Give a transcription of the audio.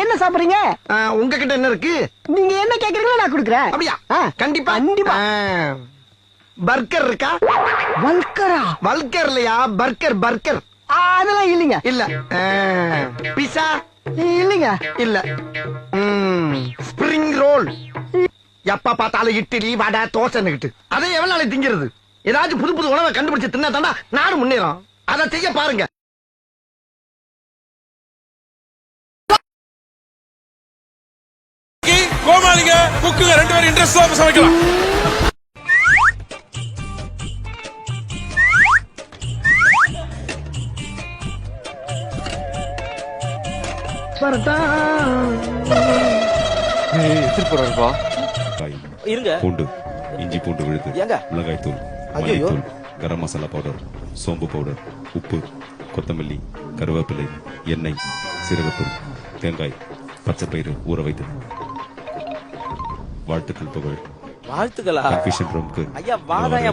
என்ன சாப்பிடுறீங்க? உங்ககிட்ட என்ன இருக்கு? நீங்க என்ன கேக்குறீங்களோ நான் கொடுக்குறேன். அப்படியா? கண்டிப்பா கண்டிப்பா. பர்கர் இருக்கா? வல்கரா? வல்கர் இல்லையா, பர்கர் பர்கர். அதெல்லாம் இல்லைங்க. இல்ல. பிஸா இல்லைங்க. இல்ல. Spring roll. எப்ப பார்த்தாலும் இட்லி வடை தோசைன்னுகிட்டு அதை எவ்வளவு நாளைக்கு திங்கிறது? ஏதாச்சும் புது புது உணவை கண்டுபிடிச்சு தின்னா தாண்டா நாடு முன்னேறும். அதை செய்ய பாருங்க. கோமாளிங்க குக்குங்க 2 பேரும் இன்ட்ரெஸ்டா சமைக்கலாம். இருங்க. பூண்டு, இஞ்சி பூண்டு விழுது, மிளகாய் தூள், மல்லித்தூள், கரம் மசாலா பவுடர், சோம்பு பவுடர், உப்பு, கொத்தமல்லி, கருவேப்பிலை, எண்ணெய், சீரகத்தூள், தேங்காய், பச்சைப்பயிறு ஊற வைத்து. வாழ்த்துக்கள் புகழ். வாழ்த்துக்களா? கன்ஃபியூஷன் ரூமுக்கு ஐயா வாதாயா